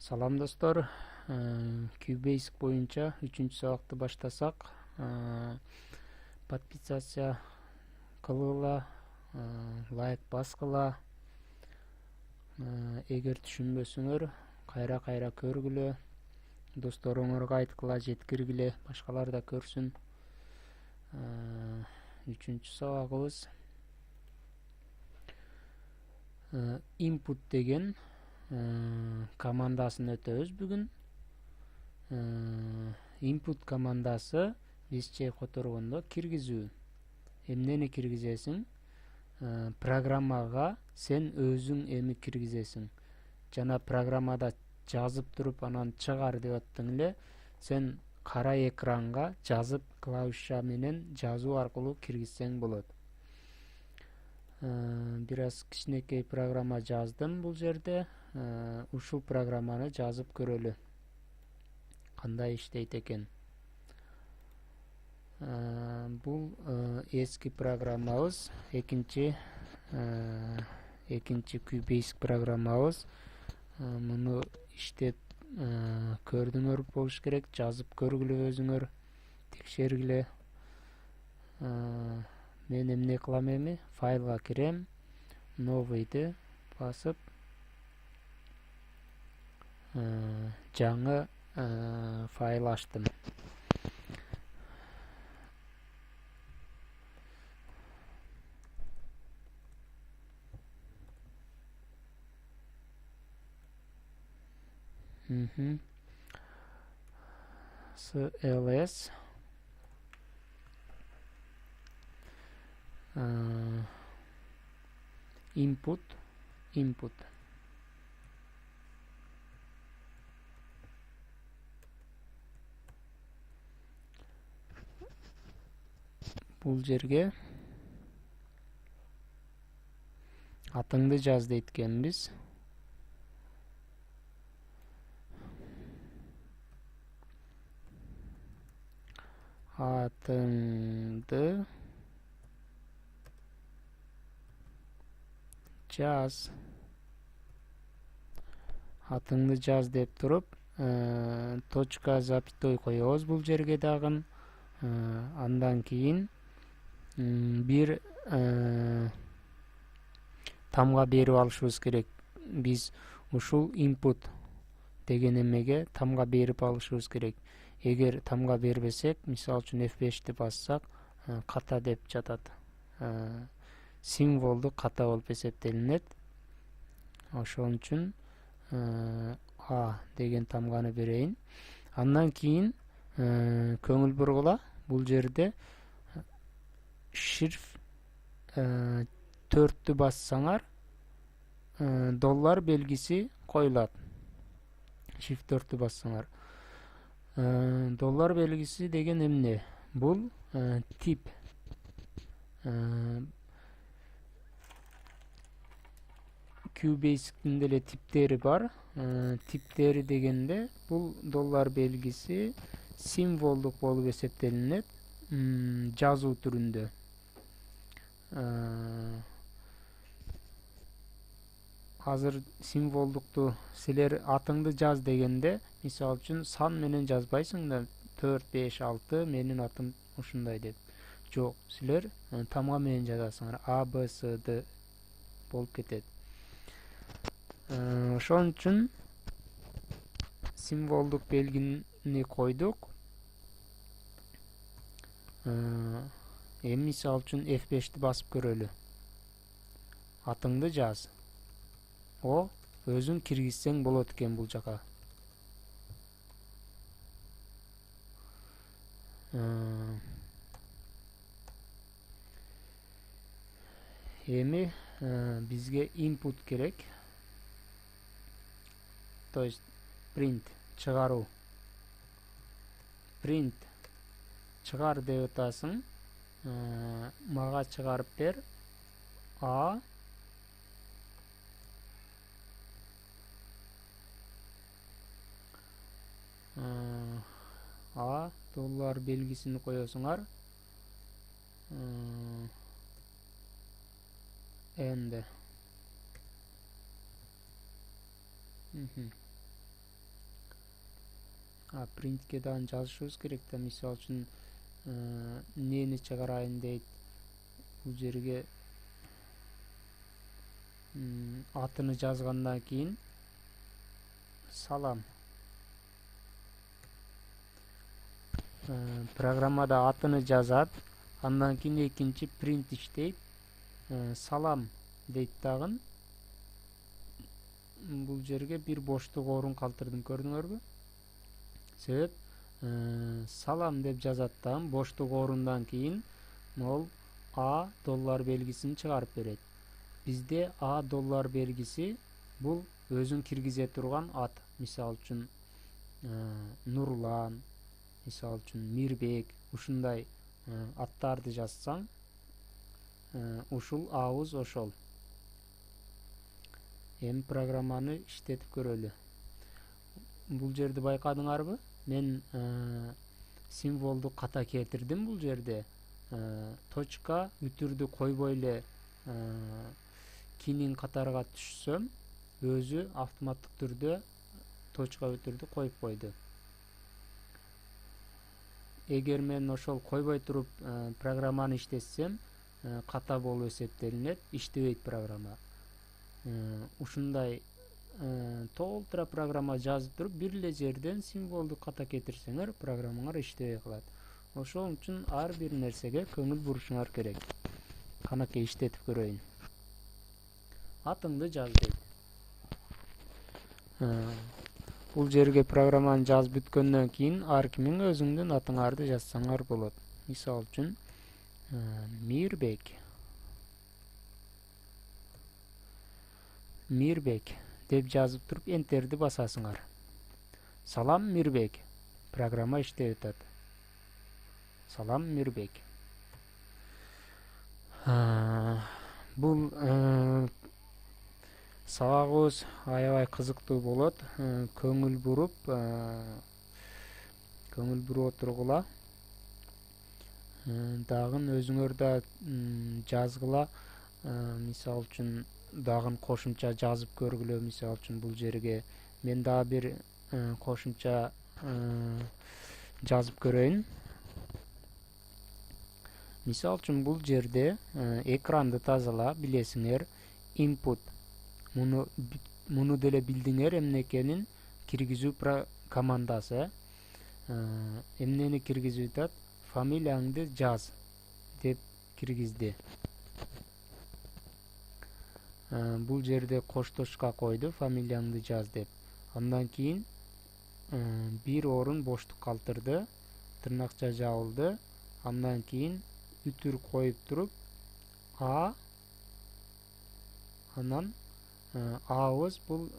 Салам достор. Cubase боюнча 3 сабакты баштасак, подписация кылгыла, лайк баскыла. Эгер түшүнбөсөңөр, кайра көргүлө, досторуңорго айткыла, жеткиргиле, башкалар да көрсүн. 3 сабагыбыз input деген командасын өтөбүз бүгүн. Input командасы бизче которгондо киргизүү. Эмнени киргизесиң? Программага сен өзүң эми киргизесиң. Жана программада жазып туруп анан чыгар деп аттың эле, сен кара экранга жазып клавиша менен жазуу аркылуу киргизсең болот. Бир аз кичинекей программа жаздым бул жерде. Ушул программаны жазып көрөлү. Кандай иштейт экен? Бул эски программабыз, экинчи Cubase программабыз. Муну иштеп көрдүңөр болуш керек. Жазып көргүлө өзүңөр, текшергиле. Мен эмне кылам эми? Файлга кирем, новыйды басып, жаңы файл ачтым. CLS input бул жерге атыңды жаз дейт экенбиз. Атыңды жаз. Атыңды жаз деп туруп, точка запятой коебуз бул жерге дагы. Андан кийин бир тамга берип алышыбыз керек. Биз ушул input деген эмеге тамга берип алышыбыз керек. Эгер тамга бербесек, мисалы үчүн F5-ти бассак, ката деп жатат. Символду ката болуп эсептелинет. Ошон үчүн A деген тамганы берейин. Андан кийин көңүл бургула, бул жерде Shift 4-тү бассаңар, доллар белгиси коюлат. Shift 4-тү бассаңар. Доллар белгиси деген эмне? Бул тип. Cubase'тин деле типтери бар. Типтери дегенде бул доллар белгиси символдук болуп эсептелинет, жазуу түрүндө. Азыр символдукту силер атыңды жаз дегенде, мисалы үчүн сан менен жазбайсың да, 4, 5, 6 менин атым ушундай деп. Жок, силер тамга менен жазасыңар. A, B, C, D болуп кетет. Ошон үчүн символдук белгини койдук. Эми мисалы үчүн F5-ти басып көрөлү. Атыңды жаз. Өзүң киргизсең болот экен бул жака. Эми бизге input керек. То есть print чыгаруу. Print чыгар деп атасың. Мага чыгарып бер. A доллар белгисин коесуңар. Endi Принтке дагы жазышыбыз керек да. Мисалы үчүн нени чыгарайын дейт. Бул жерге атыны жазгандан кийин салам. Программада атыны жазат. Андан кийин экинчи принт иштейт. Салам дейт дагы. Бул жерге бир боштук орун калтырдым, көрдүңөрбү? Себеп салам деп жазат дагы боштук орундан кийин могул А доллар белгисин чыгарып берет. Бизде А доллар белгиси бул өзүң киргизе турган ат. Мисалы үчүн Нурлан, мисалы үчүн Мирбек, ушундай аттарды жазсаң, ушул абыз ошол. Эми программаны иштетип көрөлү. Бул жерди байкадыңарбы? Мен символду ката келтирдим бул жерде. Точка үтүрдү койбой эле кинин катарга түшсөм, өзү автоматтык түрдө точка үтүрдү коюп койду. Эгер мен ошол койбой туруп программаны иштетсем, ката болуп эсептелинет, иштебейт программа. Ушундай толтура программа жазып туруп бир эле жерден символду ката кетирсеңер, программаңар иштебей калат. Ошол үчүн ар бир нерсеге көңүл бурушуңар керек. Канакей иштетип көрөйүн. Атыңды жаз дейт. Бул жерге программаны жазып бүткөндөн кийин ар кимиң өзүңдүн атыңарды жазсаңар болот. Мисалы үчүн Мирбек деп жазып туруп энтерди басасыңар. Салам Мирбек. Программа иштеп атат. Салам Мирбек. Бул сабагыбыз аябай кызыктуу болот. Көңүл буруп отургула. Дагы өзүңөр да жазгыла. Мисалы үчүн дагы кошумча жазып көргүлө. Мисалы үчүн бул жерге мен дагы бир кошумча жазып көрөйүн. Мисалы үчүн бул жерде экранды тазала, билесиңер, input. Муну деле билдиңер, эмнекенин киргизүү командасы. Эмнени киргизип атат? Фамилияңды жаз деп киргизди. Бул жерде коштошка койду, фамилияңды жаз деп. Андан кийин бир орун боштук калтырды, тырнакча жабылды. Андан кийин үтүр коюп туруп А, анан A'быз бул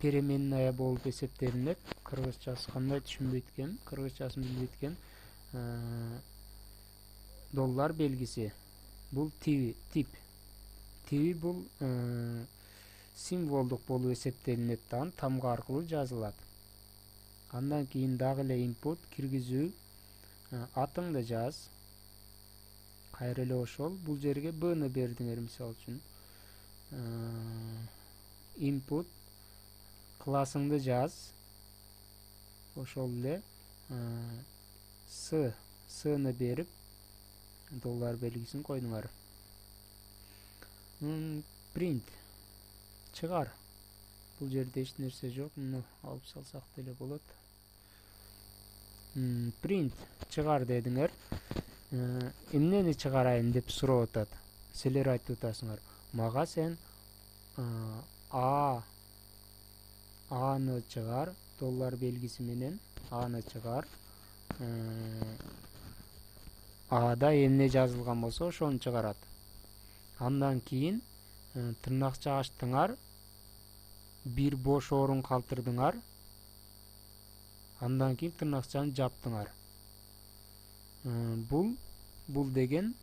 переменная болуп эсептелинет. Кыргызчасы кандай түшүнбөйт экен, кыргызчасын билбейт экен. Доллар белгиси бул тип. Тип бул символдук болуп эсептелинет, тамга аркылуу жазылат. Андан кийин дагы эле input киргизүү, атыңды жаз. Кайра эле ошол. Бул жерге Б'ны бердиңер, мисалы үчүн. Input классыңды жаз. Ошол эле S'ны берип доллар белгисин койдуңар. Print чыгар. Бул жерде эч нерсе жок. Муну алып салсак деле болот. Print чыгар дедиңер. Эмнени чыгарайын деп сурап атат. Силер айтып атасыңар. Мага сен Аны чыгар, доллар белгиси менен Аны чыгар. Ада эмне жазылган болсо ошону чыгарат. Андан кийин тырнакча ачтыңар, бир бош орун калтырдыңар. Андан кийин тырнакчаны жаптыңар. Бул деген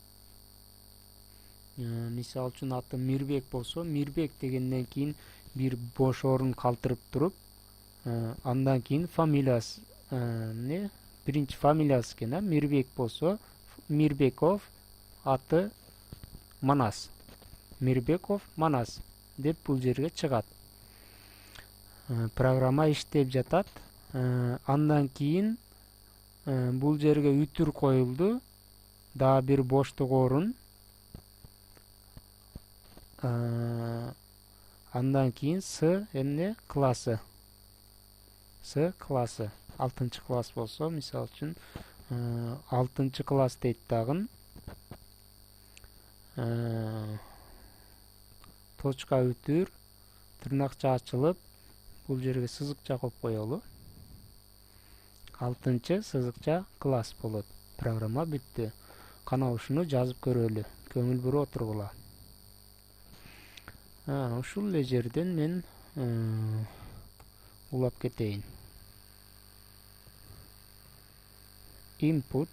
мисалы үчүн аты Мирбек болсо, Мирбек дегенден кийин бир бош орун калтырып туруп, андан кийин фамилиясы биринчи фамилиясы экен, Мирбек болсо, Мирбеков аты Манас. Мирбеков Манас деп бул жерге чыгат. программа иштеп жатат. Андан кийин бул жерге үтүр коюлду. Дагы бир боштук орун. Андан кийин С эмне классы. С классы. 6 класс болсо, мисалы үчүн 6 класс дейт дагы. Точка үтүр, тырнакча ачылып, бул жерге сызыкча коюп коелу. 6 сызыкча класс болот. Программа бүттү. Кана ушуну жазып көрөлү. Көңүл буруп отургула. Ушул эле жерден мен улап кетейин. Input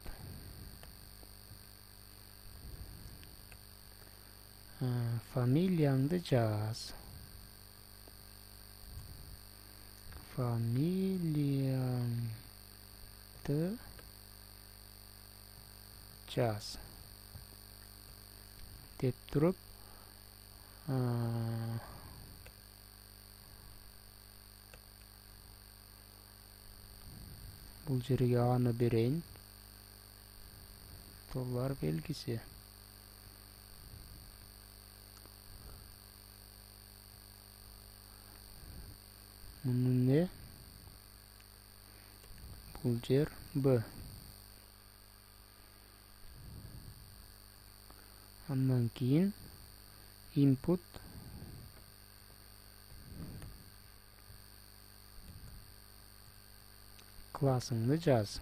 фамилияңды жаз. Фамилияңды жаз деп туруп, бул жерге аны берейин. Доллар белгиси. Муну не? Бул жер Б. Андан кийин input классыңды жаз.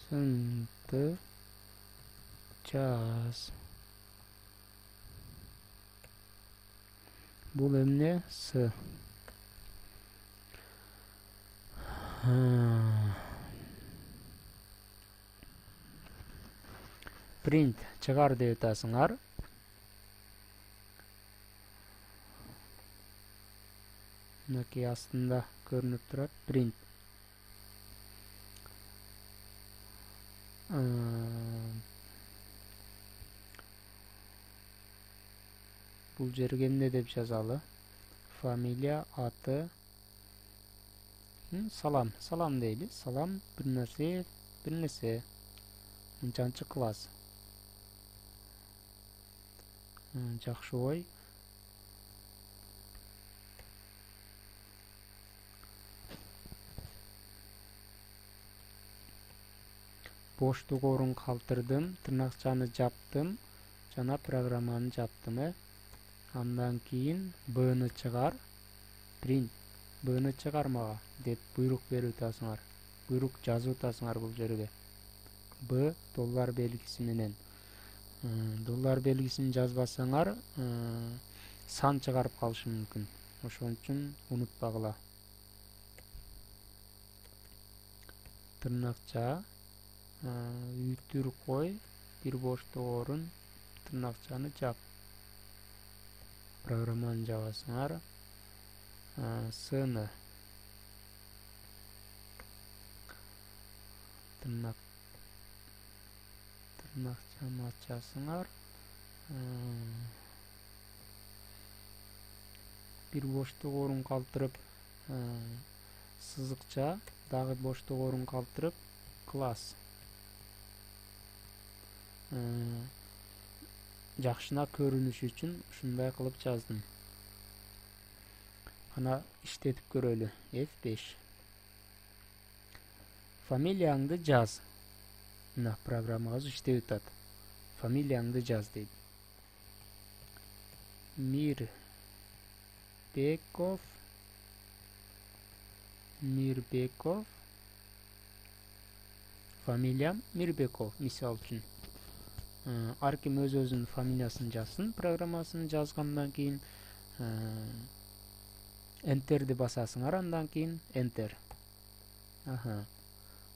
Сынды жаз. Бул эмне? С. Print чыгар деп атасыңар. Мынакей астында көрүнүп турат. Print. Бул жерге эмне деп жазалы? Фамилия, аты, салам. Салам дейли. Салам бир нерсе. Мынчанчы класс. Жакшы ой. Боштук орун калтырдым, тырнакчаны жаптым, жана программаны жаптым. Андан кийин Б'ны чыгар, print Б'ны чыгар мага деп буйрук берип атасыңар. Буйрук жазып атасыңар бул жерге. Б доллар белгиси менен. Доллар белгисин жазбасаңар, сан чыгарып калышы мүмкүн. Ошон үчүн унутпагыла. Тырнакча, үтүр кой, бир боштук орун, тырнакчаны жап. Программаны жабасыңар. Сыны тырнакчаны ачасыңар. Бир боштук орун калтырып, сызыкча, дагы боштук орун калтырып, класс. Жакшына көрүнүш үчүн ушундай кылып жаздым. Ана иштетип көрөлү. F5. Фамилияңды жаз. Мына программабыз иштеп атат. Фамилияңды жаз дейт. Мирбеков. Фамилиям Мирбеков, мисал үчүн. Ар ким өзүнүн фамилиясын жазсын. Программасын жазгандан кийин Enter'ди басасыңар, андан кийин Enter.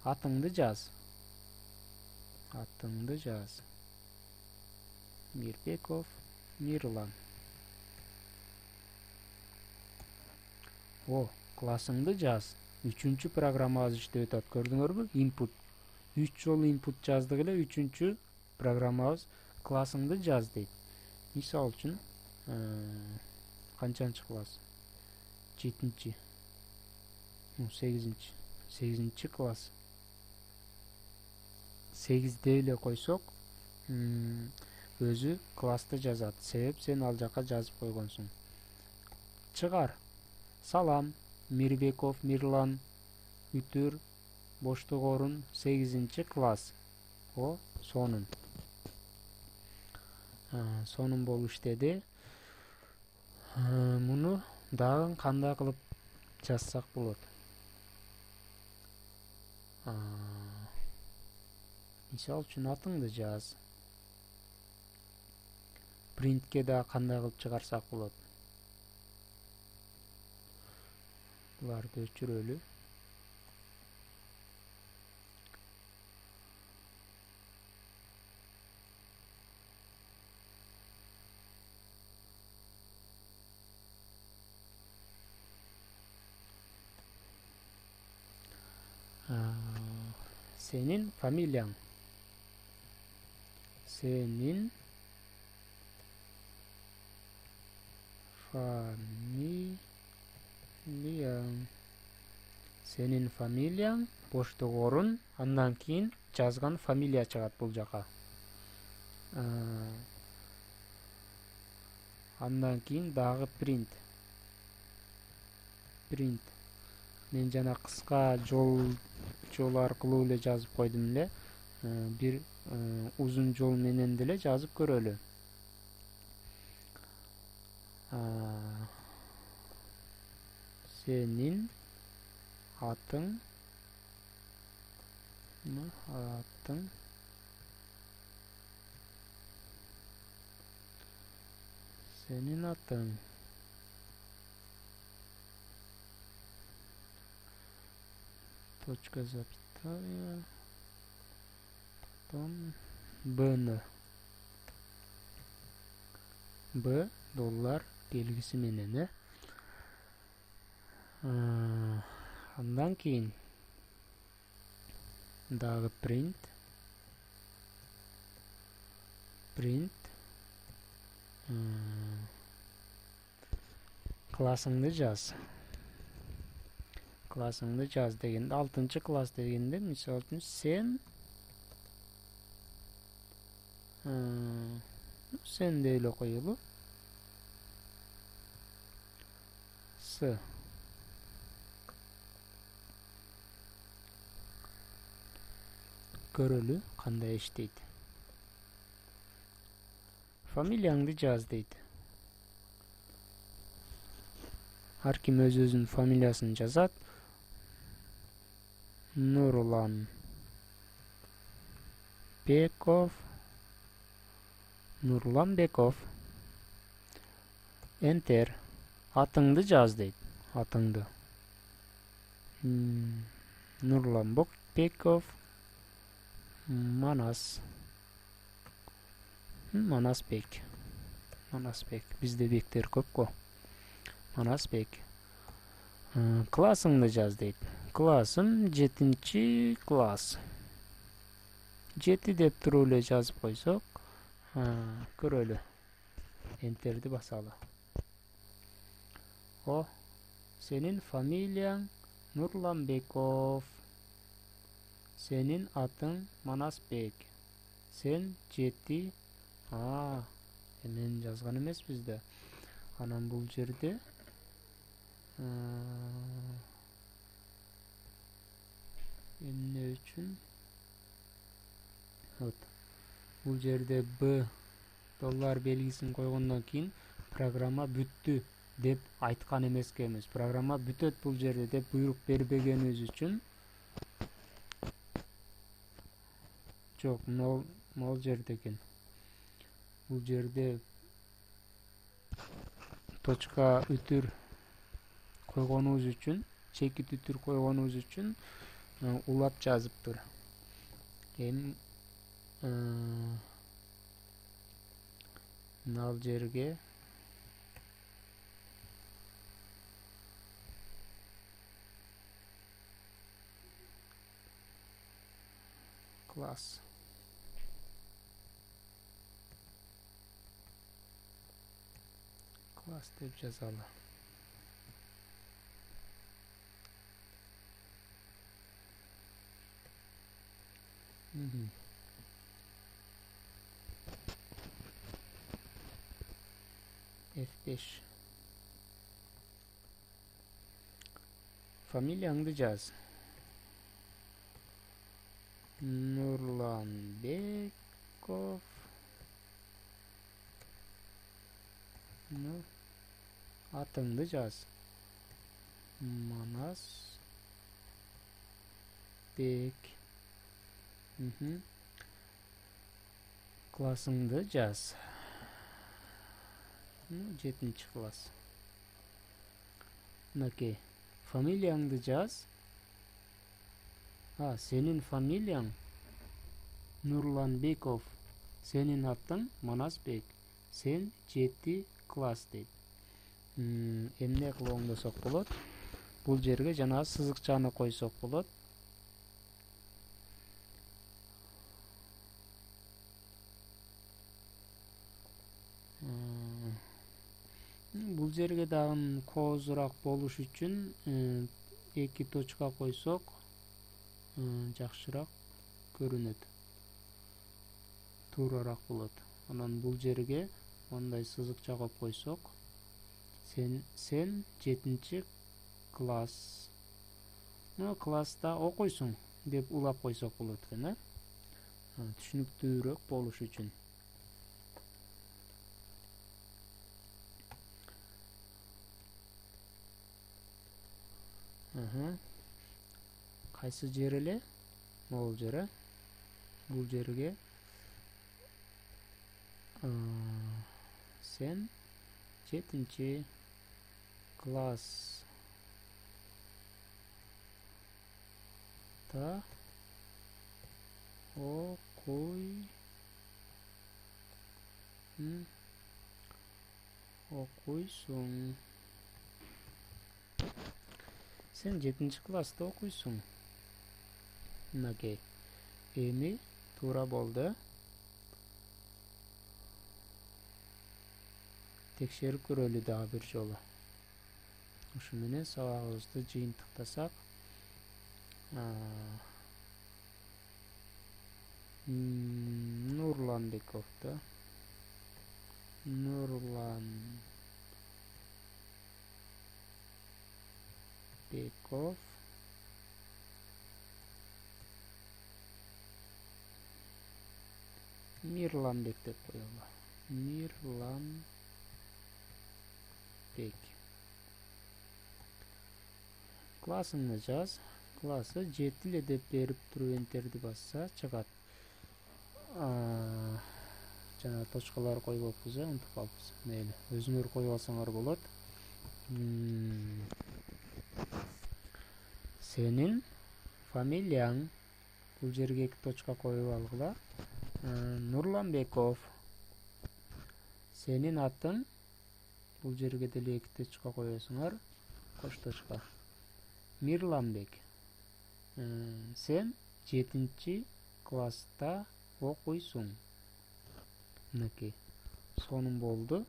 Атыңды жаз. Мирбеков Мирлан. Классыңды жаз. 3-чү программабыз иштеп атат. Көрдүңөрбү? Input. 3 жолу input жаздык эле, 3-чү программабыз классыңды жаз дейт. Мисал үчүн, канчанчы класс? жетинчи, сегизинчи класс. 8 деп эле койсок, өзү классты жазат. Себеп сен ал жака жазып койгонсуң. Чыгар. Салам, Мирбеков Мирлан, Үтүр, боштук орун 8 класс. О, сонун. Сонун болуп иштеди. Муну дагы кандай кылып жазсак болот? Мисал үчүн атыңды жаз. Принтке да кандай кылып чыгарсак болот? Буларды өчүрөлү. Senin фамилияң. Senin фамилияң. Senin фамилияң, боштук орун, андан кийин жазган фамилия чыгат бул жака. Андан кийин дагы принт. Мен жана кыска жол аркылуу эле жазып койдум эле. Бир узун жол менен деле жазып көрөлү. Senin атың. Senin атың. Точка, запятая. Потом Б. Б доллар белгиси менен, Андан кийин дагы принт. Классыңды жаз. Классыңды жаз дегенде 6 класс дегенде, мисал үчүн сен деп эле коелу. С. Көрөлү кандай иштейт. Фамилияңды жаз дейт. Ар ким өзүнүн фамилиясын жазат. Нурлан Беков. Enter. Атыңды жаз дейт. Атыңды. Нурлан Беков. Манасбек. Бизде бектер көп го. Манасбек. Классыңды жаз дейт. Классым 7 класс. 7 деп туруп эле жазып койсок, көрөлү. Энтерди басалы. Senin фамилияң Нурланбеков. Senin атың Манасбек. Сен 7. Мен жазган эмес бизде. Анан бул жерде эмне үчүн? Бул жерде Б доллар белгисин койгондон кийин программа бүттү деп айткан эмескенбиз. Программа бүтөт бул жерде деп буйрук бербегенибиз үчүн. Жок, мол жерде экен. Бул жерде точка үтүр койгонубуз үчүн, чекит үтүр койгонубуз үчүн улап жазыптыр. Ал жерге класс деп жазалы. F5. Familiyаңды жаз. Нурланбеков. Атыңды жаз. Манас Бек. Классыңды жаз. 7-ci класс. Мынакей. Фамилияңды жаз. Senin familyan Nurlanbekov. Senin атың Манасбек. Sen 7 класс дейт. Эмне кылып оңдосок болот? Бул жерге жана сызыкчаны койсок болот. Бул жерге дагы коозураак болуш үчүн 2 точка койсок жакшыраак көрүнөт. Туурараак болот. Анан бул жерге мындай сызыкча коюп койсок, сен 7-ci класс. Класста окуйсуң деп улап койсок болот экен, түшүнүктүүрөөк болуш үчүн. Кайсы жер эле? Могул жер? Бул жерге sen 7-ci класста окуйсуң. Sen 7-ci класста окуйсуң. Мынакей. Эми туура болду. Текшерип көрөлү дагы бир жолу. Ушу менен сабагыбызды жыйынтыктасак, Нурланбеков да. Нурланбеков. Мирланбек деп коелу. Мирланбек. Классыңды жаз. Классы 7 эле деп берип туруп энтерди басса чыгат. Жана точкалар коюп алыппыз, унутуп калыппыз. Мейли, өзүңөр коюп алсаңар болот. Senin familiяң. Бул жерге 2 точка коюп алгыла. Нурланбеков. Senin атың. Бул жерге деле 2 точка коесуңар. Кош точка. Мирланбек. Sen 7-ci класста окуйсуң. Мынакей. Сонун болду.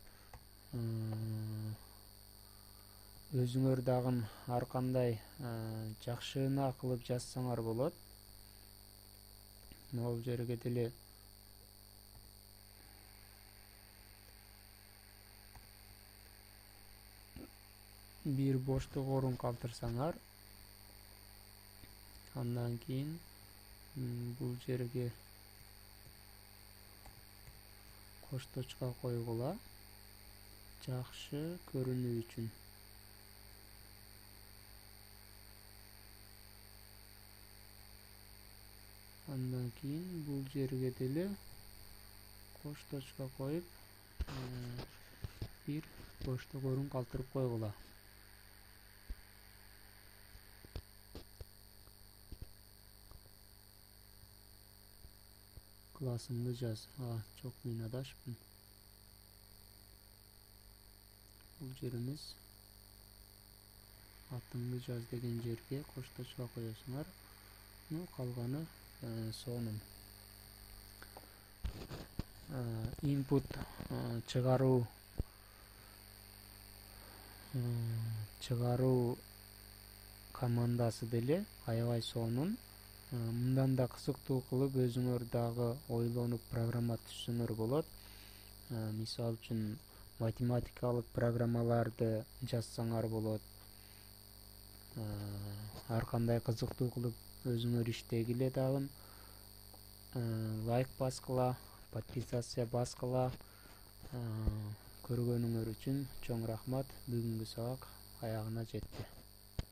Өзүңөр дагы ар кандай жакшыына кылып жазсаңар болот. Могул жерге деле бир боштук орун калтырсаңар, андан кийин бул жерге кош точка койгула, жакшы көрүнүү үчүн. Андан кийин бул жерге деле кош точка коюп, бир боштук орун калтырып койгула. Классыңды жаз. Çok minadaşpın. Бул жерimiz атыңды жаз деген жерге кош точка коесуңар. Калганы сонун. Input чыгаруу командасы деле аябай сонун. Мындан да кызыктуу кылып өзүңөр дагы ойлонуп программа түзсөңөр болот. Мисалы үчүн математикалык программаларды жазсаңар болот. Ар кандай кызыктуу кылып өзүңөр иштегиле дагы. Лайк баскыла, подписация баскыла. Көргөнүңөр үчүн чоң рахмат. Бүгүнкү сабак аягына жетти.